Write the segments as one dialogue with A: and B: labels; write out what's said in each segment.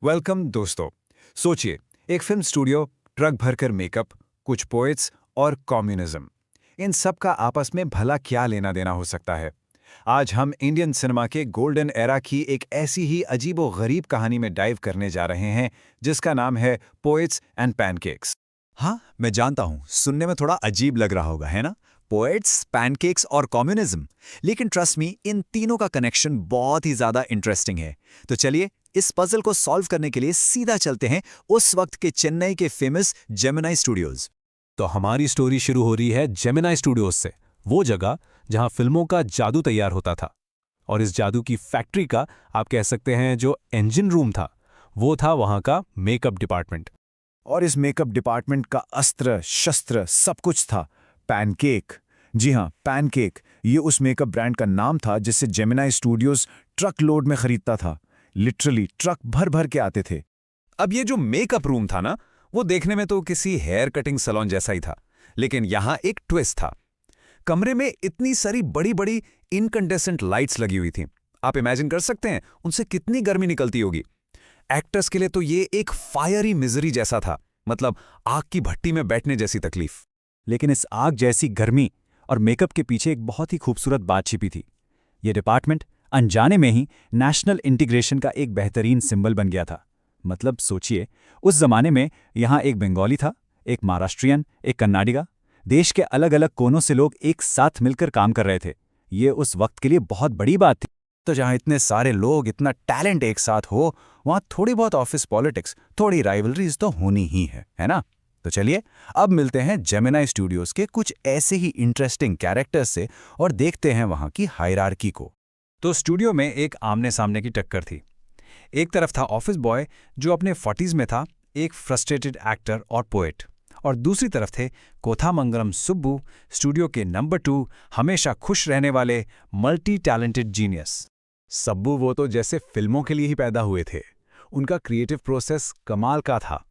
A: Welcome दोस्तों। सोचिए, एक फिल्म स्टूडियो, ट्रक भरकर मेकअप, कुछ पोएट्स और कम्युनिज्म। इन सब का आपस में भला क्या लेना देना हो सकता है। आज हम इंडियन सिनेमा के गोल्डन एरा की एक ऐसी ही अजीबो गरीब कहानी में डाइव करने जा रहे हैं जिसका नाम है पोएट्स एंड पैनकेक्स।
B: हाँ, मैं जानता हूँ, सुनने में थोड़ा अजीब लग रहा होगा, है ना? पोएट्स, पैनकेक्स और कम्युनिज्म। लेकिन ट्रस्ट मी, इन तीनों का कनेक्शन बहुत ही ज्यादा इंटरेस्टिंग है। तो चलिए, इस पजल को सॉल्व करने के लिए सीधा चलते हैं उस वक्त के चेन्नई के फेमस जेमिनी स्टूडियोज।
C: तो हमारी स्टोरी शुरू हो रही है जेमिनी स्टूडियोज से, वो जगह जहां फिल्मों का जादू तैयार होता था। और इस जादू की फैक्ट्री का आप कह सकते हैं जो इंजन रूम था, वो था वहां का मेकअप डिपार्टमेंट।
B: और इस मेकअप डिपार्टमेंट का अस्त्र शस्त्र सब कुछ था पैनकेक। जी हाँ, पैनकेक। ये उस मेकअप ब्रांड का नाम था जिससे जेमिनी स्टूडियोज ट्रक लोड में खरीदता था। लिटरली ट्रक भर भर के आते थे।
A: अब ये जो मेकअप रूम था ना, वो देखने में तो किसी हेयर कटिंग सैलून जैसा ही था, लेकिन यहां एक ट्विस्ट था। कमरे में इतनी सारी बड़ी बड़ी इनकंडेसेंट लाइट्स लगी हुई थी। आप इमेजिन कर सकते हैं उनसे कितनी गर्मी निकलती होगी। एक्टर्स के लिए तो ये एक फायरी मिजरी जैसा था, मतलब आग की भट्टी में बैठने जैसी तकलीफ।
C: लेकिन इस आग जैसी गर्मी और मेकअप के पीछे एक बहुत ही खूबसूरत बात छिपी थी। ये डिपार्टमेंट अनजाने में ही नेशनल इंटीग्रेशन का एक बेहतरीन सिंबल बन गया था। मतलब सोचिए, उस जमाने में यहाँ एक बंगाली था, एक महाराष्ट्रियन, एक कन्नाडिगा। देश के अलग अलग कोनों से लोग एक साथ मिलकर काम कर रहे थे। ये उस वक्त के लिए बहुत बड़ी बात थी।
B: तो जहाँ इतने सारे लोग, इतना टैलेंट एक साथ हो, वहाँ थोड़ी बहुत ऑफिस पॉलिटिक्स, थोड़ी राइवलरीज तो होनी ही है ना? तो चलिए, अब मिलते हैं जेमिनी स्टूडियोज के कुछ ऐसे ही इंटरेस्टिंग कैरेक्टर्स से और देखते हैं वहाँ की हायरार्की को।
A: तो स्टूडियो में एक आमने सामने की टक्कर थी। एक तरफ था ऑफिस बॉय जो अपने 40s में था, एक फ्रस्ट्रेटेड एक्टर और पोएट, और दूसरी तरफ थे कोथामंगलम सुब्बू, स्टूडियो के नंबर 2, हमेशा खुश रहने वाले मल्टी टैलेंटेड जीनियस।
B: सब्बू वो तो जैसे फिल्मों के लिए ही पैदा हुए थे। उनका क्रिएटिव प्रोसेस कमाल का था।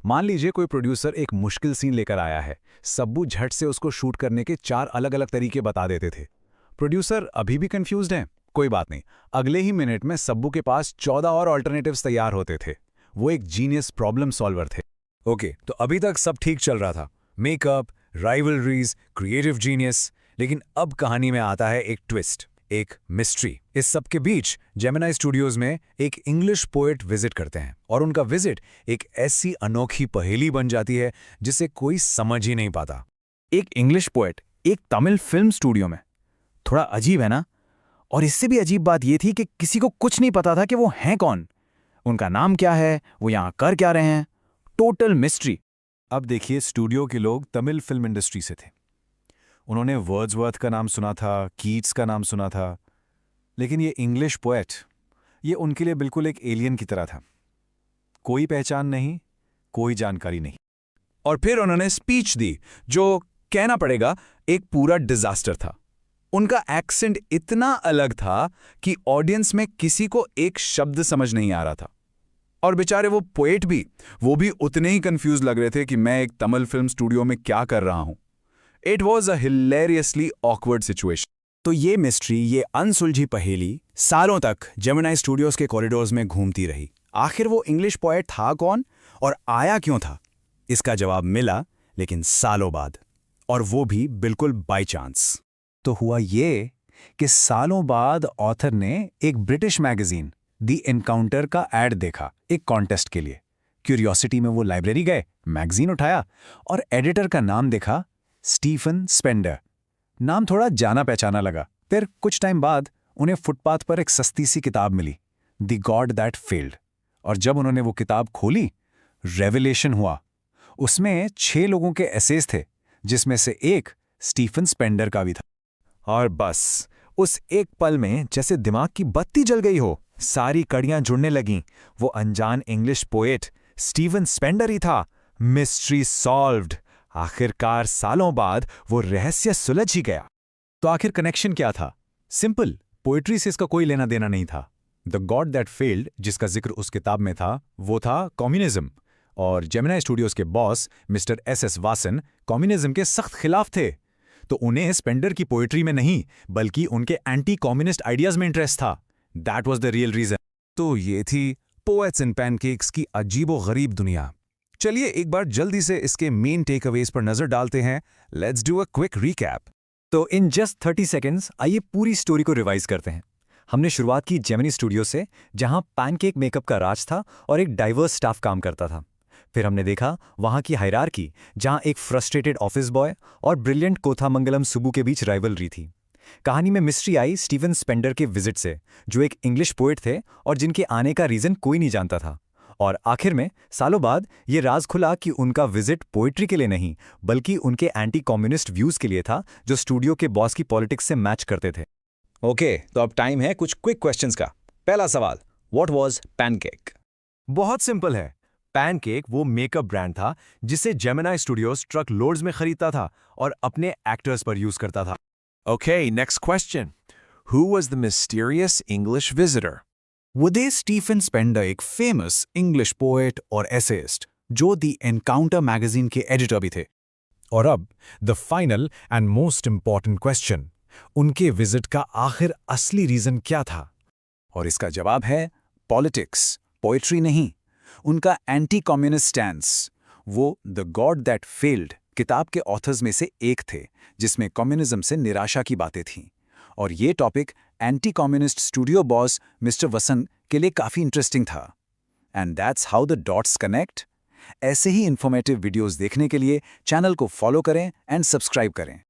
B: मान लीजिए कोई प्रोड्यूसर एक मुश्किल सीन लेकर आया है, सब्बू झट से उसको शूट करने के 4 अलग अलग तरीके बता देते थे। प्रोड्यूसर अभी भी कंफ्यूज्ड है, कोई बात नहीं, अगले ही मिनट में सब्बू के पास 14 और ऑल्टरनेटिव्स तैयार होते थे। वो एक जीनियस प्रॉब्लम सॉल्वर थे। ओके, तो अभी तक सब ठीक चल रहा था, मेकअप, राइवलरीज, क्रिएटिव जीनियस। लेकिन अब कहानी में आता है एक ट्विस्ट, एक मिस्ट्री। इस सब के बीच जेमिनी स्टूडियोज में एक इंग्लिश पोएट विजिट करते हैं, और उनका विजिट एक ऐसी अनोखी पहेली बन जाती है जिसे कोई समझ ही नहीं पाता। एक इंग्लिश पोएट एक तमिल फिल्म स्टूडियो में, थोड़ा अजीब है ना? और इससे भी अजीब बात यह थी कि किसी को कुछ नहीं पता था कि वो हैं कौन, उनका नाम क्या है, वो यहां कर क्या रहे हैं। Total mystery.
C: अब देखिए, स्टूडियो के लोग तमिल फिल्म इंडस्ट्री से थे। उन्होंने वर्ड्सवर्थ का नाम सुना था, कीट्स का नाम सुना था, लेकिन ये इंग्लिश पोएट, ये उनके लिए बिल्कुल एक एलियन की तरह था। कोई पहचान नहीं, कोई जानकारी नहीं।
A: और फिर उन्होंने स्पीच दी जो, कहना पड़ेगा, एक पूरा डिजास्टर था। उनका एक्सेंट इतना अलग था कि ऑडियंस में किसी को एक शब्द समझ नहीं आ रहा था। और बेचारे वो पोएट भी, वो भी उतने ही कंफ्यूज लग रहे थे कि मैं एक तमिल फिल्म स्टूडियो में क्या कर रहा हूं। It was a hilariously awkward situation.
B: तो ये मिस्ट्री, ये अनसुलझी पहेली सालों तक जेमिनी स्टूडियोज के कॉरिडोर्स में घूमती रही। आखिर वो इंग्लिश पोएट था कौन और आया क्यों था? इसका जवाब मिला, लेकिन सालों बाद, और वो भी बिल्कुल बाय चांस। तो हुआ ये कि सालों बाद ऑथर ने एक ब्रिटिश मैगजीन द एनकाउंटर का एड देखा एक कॉन्टेस्ट के लिए। क्यूरियोसिटी में वो लाइब्रेरी गए, मैगजीन उठाया और एडिटर का नाम देखा, स्टीफन स्पेंडर। नाम थोड़ा जाना पहचाना लगा। फिर कुछ टाइम बाद उन्हें फुटपाथ पर एक सस्ती सी किताब मिली, द गॉड दैट फेल्ड। और जब उन्होंने वो किताब खोली, रेवलेशन हुआ। उसमें 6 लोगों के एसेज थे, जिसमें से एक स्टीफन स्पेंडर का भी था। और बस उस एक पल में जैसे दिमाग की बत्ती जल गई हो, सारी कड़ियां जुड़ने लगीं। वो अनजान इंग्लिश पोएट स्टीफन स्पेंडर ही था। Mystery solved. आखिरकार सालों बाद वो रहस्य सुलझ ही गया।
C: तो आखिर कनेक्शन क्या था? सिंपल, पोएट्री से इसका कोई लेना देना नहीं था। द गॉड दैट फेल्ड, जिसका जिक्र उस किताब में था, वो था कम्युनिज्म। और जेमिनी स्टूडियोज के boss Mister S Vasan communism के सख्त खिलाफ थे। तो उन्हें स्पेंडर की पोएट्री में नहीं, बल्कि उनके एंटी कम्युनिस्ट आइडियाज में इंटरेस्ट था। That was the real reason.
B: तो ये थी
A: पोएट्स एंड पैनकेक्स की अजीबो-गरीब दुनिया। चलिए एक बार जल्दी से इसके मेन टेकअवेज पर नजर डालते हैं। Let's do a quick recap.
C: तो इन जस्ट 30 सेकेंड्स आइए पूरी स्टोरी को रिवाइज करते हैं। हमने शुरुआत की जेमिनी स्टूडियो से, जहां पैनकेक मेकअप का राज था और एक डाइवर्स स्टाफ काम करता था। फिर हमने देखा वहां की हायरार्की, जहां एक फ्रस्ट्रेटेड ऑफिस बॉय और ब्रिलियंट कोथामंगलम सुब्बू के बीच राइवलरी थी। कहानी में मिस्ट्री आई स्टीवन स्पेंडर के विजिट से, जो एक इंग्लिश पोएट थे और जिनके आने का रीजन कोई नहीं जानता था। और आखिर में सालों बाद ये राज खुला कि उनका विजिट पोएट्री के लिए नहीं, बल्कि उनके एंटी कम्युनिस्ट व्यूज के लिए था, जो स्टूडियो के बॉस की पॉलिटिक्स से मैच करते थे।
A: ओके, तो अब टाइम है कुछ क्विक क्वेश्चंस का। पहला सवाल, व्हाट वाज पैनकेक?
B: बहुत सिंपल है। पैनकेक वो मेकअप ब्रांड था जिसे जेमिनी स्टूडियोज ट्रक लोड्स में खरीदता था और अपने एक्टर्स पर यूज करता था।
D: Okay, next question. Who was the mysterious English visitor?
B: वो थे स्टीफन स्पेंडर, एक फेमस इंग्लिश पोएट और एसेइस्ट, जो द एनकाउंटर मैगजीन के एडिटर भी थे। और अब the final and most important question, उनके विजिट का आखिर असली रीजन क्या था?
A: और इसका जवाब है पॉलिटिक्स, पोएट्री नहीं। उनका एंटी कम्युनिस्ट स्टैंस। वो द गॉड दैट फेल्ड किताब के ऑथर्स में से एक थे, जिसमें कम्युनिज्म से निराशा की बातें थीं। और ये topic anti communist studio boss mister Vasant के लिए काफ़ी इंटरेस्टिंग था। And that's how the dots connect. ऐसे ही इंफॉर्मेटिव वीडियोस देखने के लिए चैनल को फॉलो करें एंड सब्सक्राइब करें।